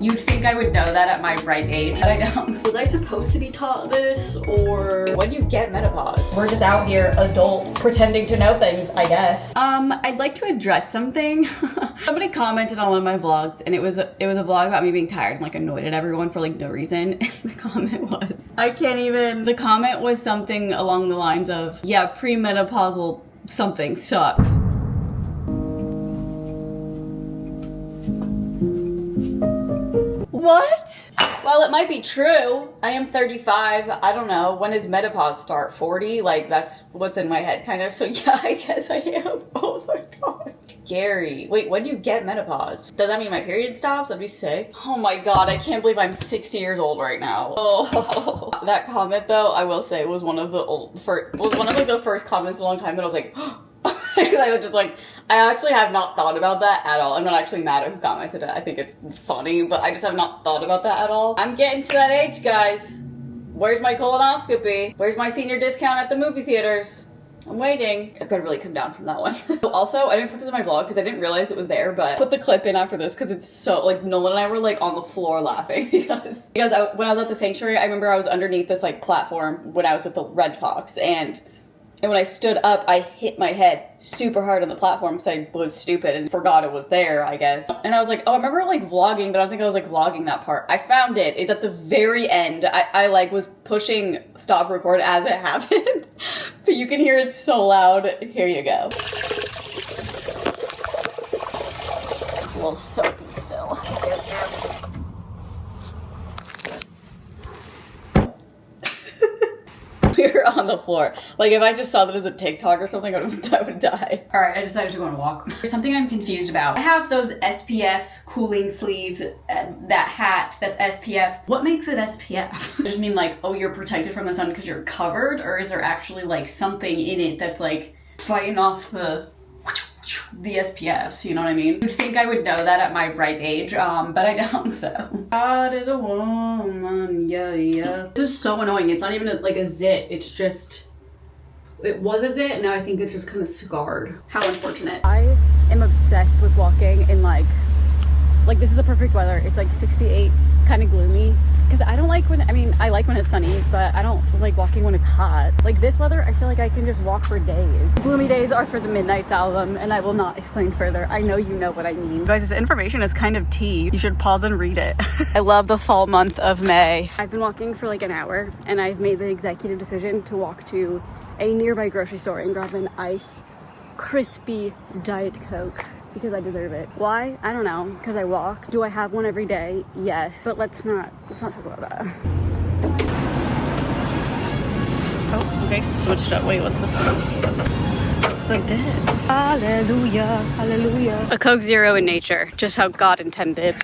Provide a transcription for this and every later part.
You'd think I would know that at my ripe age, but I don't. Was I supposed to be taught this, or when do you get menopause? We're just out here, adults, pretending to know things, I guess. I'd like to address something. Somebody commented on one of my vlogs, and it was a vlog about me being tired and like annoyed at everyone for like no reason. And the comment was, the comment was something along the lines of, yeah, premenopausal something sucks. What? Well, it might be true. I am 35. I don't know. When does menopause start? 40? Like, that's what's in my head, kind of. So, yeah, I guess I am. Oh my god. Scary. Wait, when do you get menopause? Does that mean my period stops? I'd be sick. Oh my god, I can't believe I'm 60 years old right now. Oh. That comment, though, I will say, was one of the first comments in a long time that I was like, because I was just like, I actually have not thought about that at all. I'm not actually mad at who commented it. I think it's funny, but I just have not thought about that at all. I'm getting to that age, guys. Where's my colonoscopy? Where's my senior discount at the movie theaters? I'm waiting. I've got to really come down from that one. Also, I didn't put this in my vlog because I didn't realize it was there, but put the clip in after this because it's so, like, Nolan and I were like on the floor laughing because when I was at the sanctuary, I remember I was underneath this like platform when I was with the Red Fox, and when I stood up, I hit my head super hard on the platform because I was stupid and forgot it was there, I guess. And I was like, oh, I remember like vlogging, but I don't think I was like vlogging that part. I found it. It's at the very end. I like was pushing stop record as it happened, but you can hear it so loud. Here you go. It's a little soapy still. We were on the floor. Like, if I just saw that as a TikTok or something, I would die. All right, I decided to go on a walk. There's something I'm confused about. I have those SPF cooling sleeves, that hat that's SPF. What makes it SPF? Does it just mean like, oh, you're protected from the sun because you're covered? Or is there actually like something in it that's like fighting off the SPFs, you know what I mean? You'd think I would know that at my ripe age, but I don't, so. God is a woman, yeah, yeah. This is so annoying. It's not even like a zit, it's just, it was a zit, and now I think it's just kind of scarred. How unfortunate. I am obsessed with walking in like this is the perfect weather. It's like 68, kind of gloomy. Because I don't like I like when it's sunny, but I don't like walking when it's hot. Like this weather, I feel like I can just walk for days. Gloomy days are for the Midnight's album, and I will not explain further. I know you know what I mean. Guys, this information is kind of tea. You should pause and read it. I love the fall month of May. I've been walking for like an hour, and I've made the executive decision to walk to a nearby grocery store and grab an ice crispy Diet Coke. Because I deserve it. Why? I don't know. Because I walk. Do I have one every day? Yes. But let's not talk about that. Oh, okay, switched up. Wait, what's this one? What's the dip? Hallelujah, hallelujah. A Coke Zero in nature, just how God intended.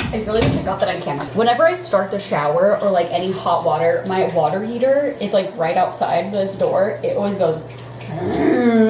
I really wish I got that on camera. Whenever I start the shower or like any hot water, my water heater, it's like right outside this door. It always goes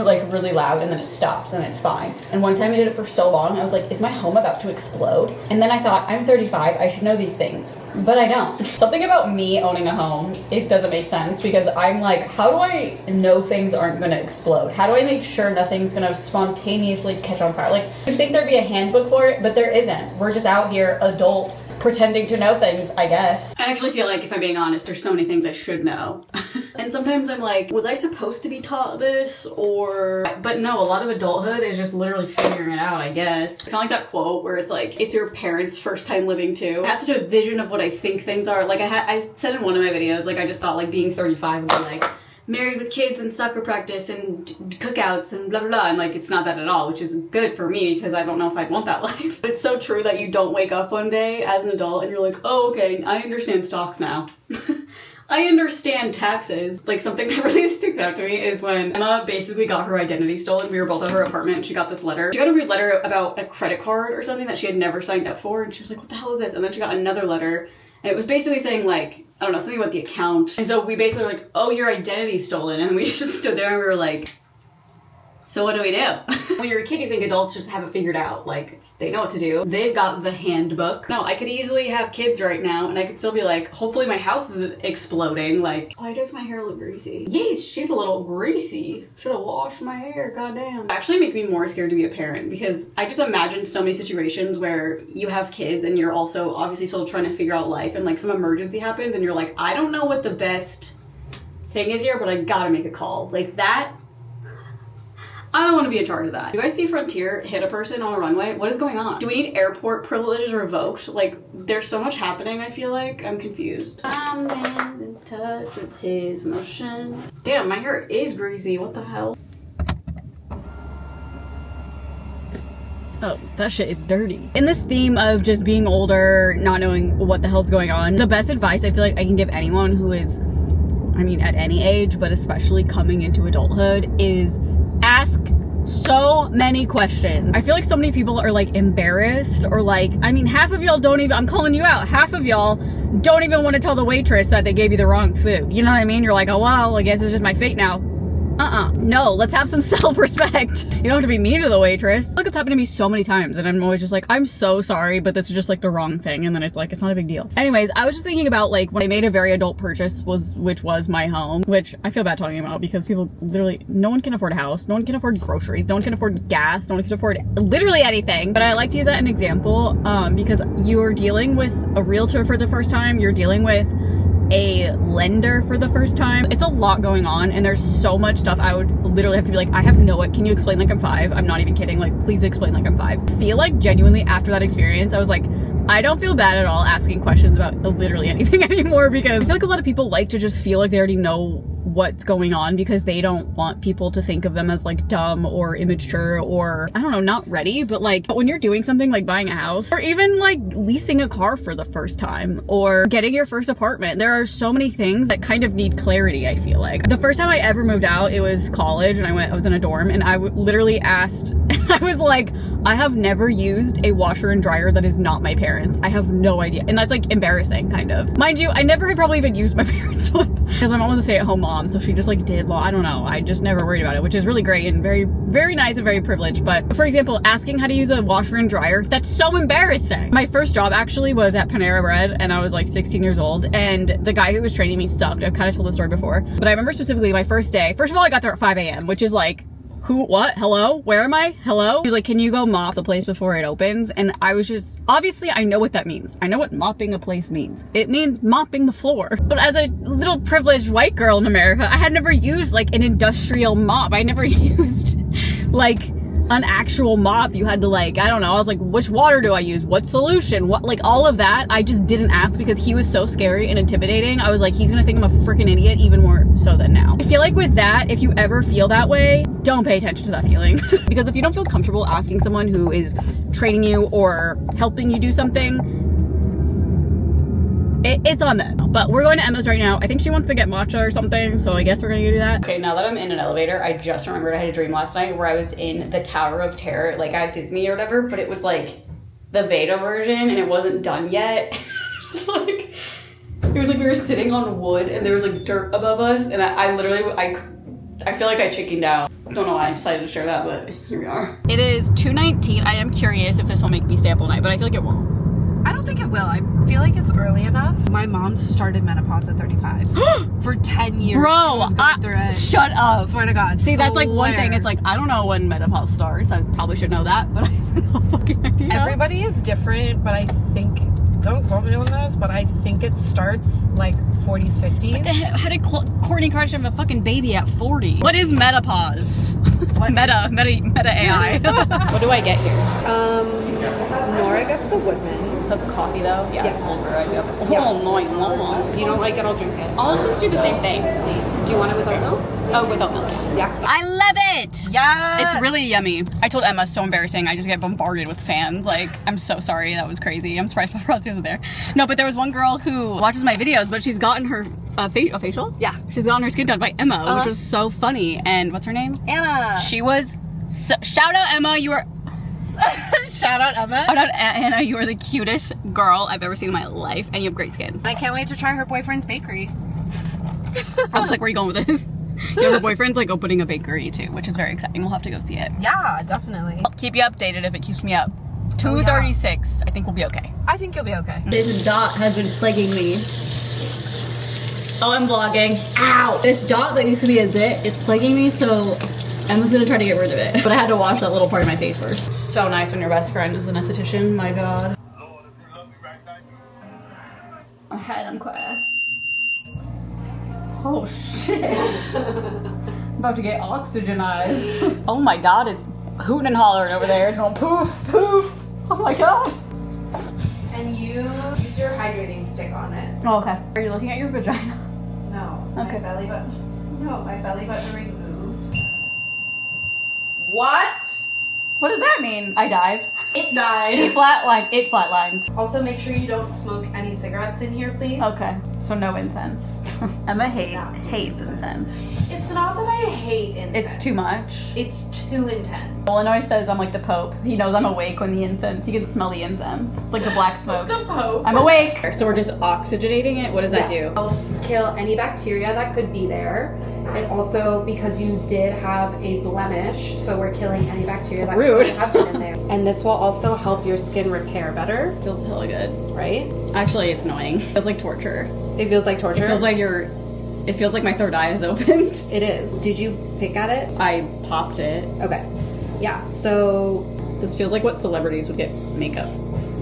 like really loud, and then it stops and it's fine. And one time I did it for so long, I was like, is my home about to explode? And then I thought, I'm 35, I should know these things. But I don't. Something about me owning a home, it doesn't make sense because I'm like, how do I know things aren't gonna explode? How do I make sure nothing's gonna spontaneously catch on fire? Like, you think there'd be a handbook for it, but there isn't. We're just out here, adults, pretending to know things, I guess. I actually feel like, if I'm being honest, there's so many things I should know. And sometimes I'm like, was I supposed to be taught this? But no, a lot of adulthood is just literally figuring it out, I guess. It's kind of like that quote where it's like, it's your parents' first time living too. I have such a vision of what I think things are. Like I said in one of my videos, like I just thought like being 35 would be like married with kids and soccer practice and cookouts and blah blah blah, and like it's not that at all, which is good for me because I don't know if I'd want that life. But it's so true that you don't wake up one day as an adult and you're like, oh okay, I understand stocks now. I understand taxes. Like, something that really sticks out to me is when Emma basically got her identity stolen. We were both at her apartment and she got this letter. She got a weird letter about a credit card or something that she had never signed up for, and she was like, what the hell is this? And then she got another letter and it was basically saying like, I don't know, something about the account. And so we basically were like, oh, your identity's stolen. And we just stood there and we were like, So what do we do? When you're a kid, you think adults just have it figured out. Like, they know what to do. They've got the handbook. No, I could easily have kids right now and I could still be like, hopefully my house isn't exploding. Like, why does my hair look greasy? Yes, she's a little greasy. Should have washed my hair, goddamn. Actually make me more scared to be a parent because I just imagine so many situations where you have kids and you're also obviously still trying to figure out life and like some emergency happens and you're like, I don't know what the best thing is here, but I gotta make a call. Like that, I don't want to be in charge of that. Do I see Frontier hit a person on a runway? What is going on? Do we need airport privileges revoked? Like, there's so much happening, I feel like. I'm confused. My man's in touch with his emotions. Damn, my hair is greasy. What the hell? Oh, that shit is dirty. In this theme of just being older, not knowing what the hell's going on, the best advice I feel like I can give anyone who is, I mean, at any age, but especially coming into adulthood is ask so many questions. I feel like so many people are like embarrassed or like, I mean, half of y'all don't even, I'm calling you out, half of y'all don't even want to tell the waitress that they gave you the wrong food. You know what I mean? You're like, oh well, I guess it's just my fate now. No, let's have some self-respect. You don't have to be mean to the waitress. Like, it's happened to me so many times and I'm always just like, I'm so sorry, but this is just like the wrong thing. And then it's like, it's not a big deal. Anyways, I was just thinking about like when I made a very adult purchase which was my home, which I feel bad talking about because people literally, no one can afford a house. No one can afford groceries. No one can afford gas. No one can afford literally anything. But I like to use that as an example because you're dealing with a realtor for the first time. You're dealing with a lender for the first time. It's a lot going on and there's so much stuff. I would literally have to be like, I have no, can you explain like I'm 5? I'm not even kidding. Like, please explain like I'm 5. I feel like genuinely after that experience, I was like, I don't feel bad at all asking questions about literally anything anymore because I feel like a lot of people like to just feel like they already know what's going on because they don't want people to think of them as like dumb or immature or I don't know, not ready. But like when you're doing something like buying a house or even like leasing a car for the first time or getting your first apartment, there are so many things that kind of need clarity. I feel like the first time I ever moved out, it was college and I was in a dorm and I literally asked, I was like, I have never used a washer and dryer that is not my parents'. I have no idea. And that's like embarrassing kind of. Mind you, I never had probably even used my parents' one because my mom was a stay-at-home mom. So she just like did, well, I don't know. I just never worried about it, which is really great and very, very nice and very privileged. But for example, asking how to use a washer and dryer, that's so embarrassing. My first job actually was at Panera Bread and I was like 16 years old and the guy who was training me sucked. I've kind of told the story before, but I remember specifically my first day. First of all, I got there at 5 a.m., which is like, who, what, hello, where am I, hello? He was like, can you go mop the place before it opens? And I was just, obviously I know what that means. I know what mopping a place means. It means mopping the floor. But as a little privileged white girl in America, I had never used like an industrial mop. I never used like an actual mop. You had to like, I don't know, I was like, which water do I use? What solution? What, like all of that, I just didn't ask because he was so scary and intimidating. I was like, he's gonna think I'm a freaking idiot even more so than now. I feel like with that, if you ever feel that way, don't pay attention to that feeling. Because if you don't feel comfortable asking someone who is training you or helping you do something, it's on them. But we're going to Emma's right now. I think she wants to get matcha or something, so I guess we're gonna go do that. Okay, now that I'm in an elevator, I just remembered I had a dream last night where I was in the Tower of Terror, like at Disney or whatever, but it was like the beta version and it wasn't done yet. Just like, it was like we were sitting on wood and there was like dirt above us and I literally, I feel like I chickened out. Don't know why I decided to share that, but here we are. It is 2:19. I am curious if this will make me stay up all night, but I feel like it won't. I don't think it will. I feel like it's early enough. My mom started menopause at 35. For 10 years. Bro, shut up. Swear to God. See, that's like one thing. It's like, I don't know when menopause starts. I probably should know that, but I have no fucking idea. Everybody is different, but I think, don't quote me on this, but I think it starts like 40s, 50s. How did Kourtney Kardashian have a fucking baby at 40? What is menopause? What meta AI. What do I get here? Nora gets the Woodman. That's coffee though? Yeah, yes. It's cold right? Yep. Oh, no. If you don't like it, I'll drink it. I'll just do the same thing, please. Do you want it with oat milk? Oh, with oat milk. Yeah. I love it! Yes! It's really yummy. I told Emma, so embarrassing. I just get bombarded with fans. Like, I'm so sorry. That was crazy. I'm surprised paparazzi wasn't there. No, but there was one girl who watches my videos, but she's gotten her a facial? Yeah. She's gotten her skin done by Emma, which was so funny. And what's her name? Anna. She was... shout out Emma, you were... Shout out Emma. Shout out Anna, you are the cutest girl I've ever seen in my life, and you have great skin. I can't wait to try her boyfriend's bakery. I was like, where are you going with this? Yeah, her boyfriend's like opening a bakery too, which is very exciting. We'll have to go see it. Yeah, definitely. I'll keep you updated if it keeps me up. 2:36. I think we'll be okay. I think you'll be okay. This dot has been plaguing me. Oh, I'm vlogging. Ow! This dot that used to be a zit, it's plaguing me, so Emma's gonna try to get rid of it. But I had to wash that little part of my face first. So nice when your best friend is an esthetician, my god. My head, I'm quiet. Oh shit. I'm about to get oxygenized. Oh my god, it's hooting and hollering over there. It's going poof, poof. Oh my god. And you use your hydrating stick on it. Oh, okay. Are you looking at your vagina? No. Okay. My belly button. No, my belly button removed. What? What does that mean? I died. It died. She flatlined. It flatlined. Also, make sure you don't smoke any cigarettes in here, please. Okay. So no incense. Emma hates incense. It's not that I hate incense. It's too much. It's too intense. Illinois says I'm like the Pope. He knows I'm awake when the incense. You can smell the incense. It's like the black smoke. The Pope. I'm awake. So we're just oxygenating it. What does that do? Helps kill any bacteria that could be there. And also because you did have a blemish, so we're killing any bacteria that could have been in there. And this will also help your skin repair better. Feels hella good. Right? Actually, it's annoying. It feels like torture. It feels like torture? It feels like it feels like my third eye is opened. It is. Did you pick at it? I popped it. Okay. Yeah, so This feels like what celebrities would get makeup.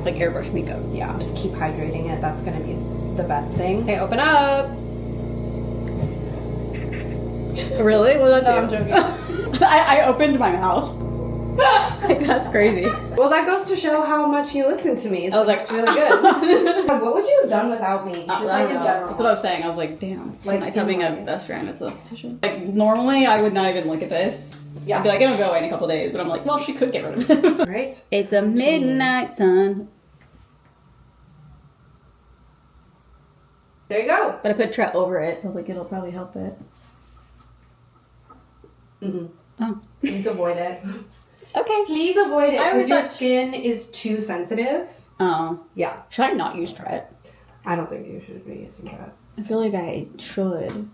Like airbrush makeup. yeah, just keep hydrating it. That's gonna be the best thing. Okay, open up. Really? What did that No, do? I'm joking. I opened my mouth. Like, that's crazy. Well, that goes to show how much you listen to me. So I was like, that's really good. What would you have done without me? Just like in general. That's what I was saying. I was like, damn, it's so Like, nice in having a life. best friend as an esthetician. Like, normally I would not even look at this. Yeah. I'd be like, it'll go away in a couple days. But I'm like, well, she could get rid of it. Right? It's a midnight sun. There you go. But I put Tret over it, so I was like, it'll probably help it. Mm-hmm. Oh. Please avoid it. Okay. Please avoid it I because always your thought- skin is too sensitive. Oh. Yeah. Should I not use Tret? I don't think you should be using that. I feel like I should.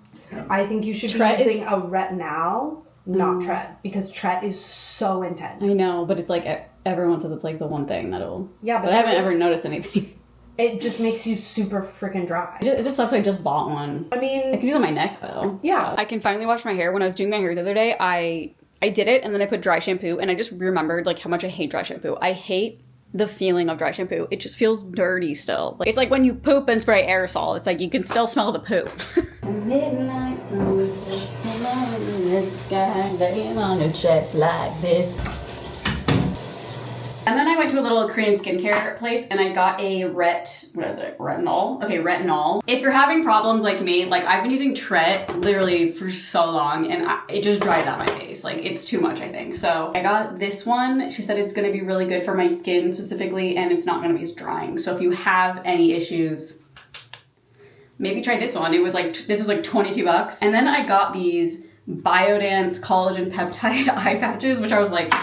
I think you should Tret be is- using a retinol, not Tret, because Tret is so intense. I know, but it's like everyone says it's like the one thing that'll. Yeah, But I haven't ever noticed anything. It just makes you super freaking dry. It just sucks. I just bought one. I I mean, can use it on my neck though. Yeah. So I can finally wash my hair. When I was doing my hair the other day, I did it and then I put dry shampoo and I just remembered like how much I hate dry shampoo. I hate the feeling of dry shampoo. It just feels dirty still. Like, it's like when you poop and spray aerosol. It's like you can still smell the poop. Midnight sun is just in the sky, laying on your chest like this. And then I went to a little Korean skincare place and I got a retinol. Okay, retinol. If you're having problems like me, like I've been using Tret literally for so long and it just dries out my face. Like it's too much, I think. So I got this one. She said it's gonna be really good for my skin specifically and it's not gonna be as drying. So if you have any issues, maybe try this one. It was like, this was like 22 bucks. And then I got these Biodance collagen peptide eye patches, which I was like,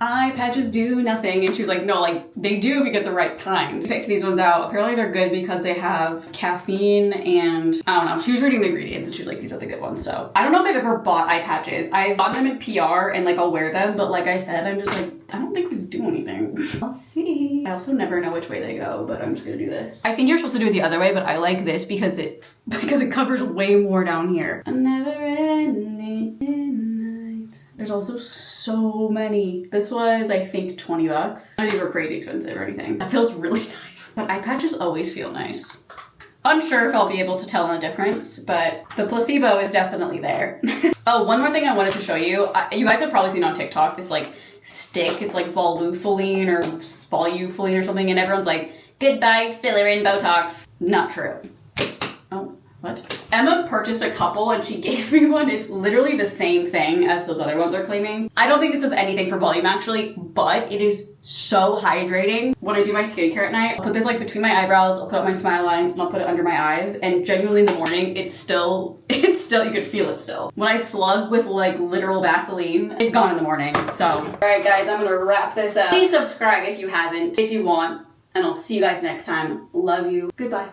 eye patches do nothing. And she was like, no, like they do if you get the right kind. I picked these ones out. Apparently they're good because they have caffeine and I don't know. She was reading the ingredients and she was like, these are the good ones. So I don't know if I've ever bought eye patches. I've bought them in PR and like I'll wear them. But like I said, I'm just like, I don't think these do anything. I'll see. I also never know which way they go, but I'm just gonna do this. I think you're supposed to do it the other way, but I like this because it covers way more down here. A never ending midnight. There's also so many. This was, I think, 20 bucks. None of these were crazy expensive or anything. That feels really nice. But eye patches always feel nice. Unsure if I'll be able to tell the difference, but the placebo is definitely there. Oh, one more thing I wanted to show you. You guys have probably seen on TikTok this like stick. It's like volufiline or spolufiline or something, and everyone's like, goodbye filler and Botox. Not true. Oh, what? Emma purchased a couple and she gave me one. It's literally the same thing as those other ones are claiming. I don't think this does anything for volume actually, but it is so hydrating. When I do my skincare at night, I'll put this like between my eyebrows, I'll put up my smile lines, and I'll put it under my eyes, and genuinely in the morning, it's still, you could feel it still. When I slug with like literal Vaseline, it's gone in the morning, so. All right guys, I'm gonna wrap this up. Please subscribe if you haven't, if you want, and I'll see you guys next time. Love you. Goodbye.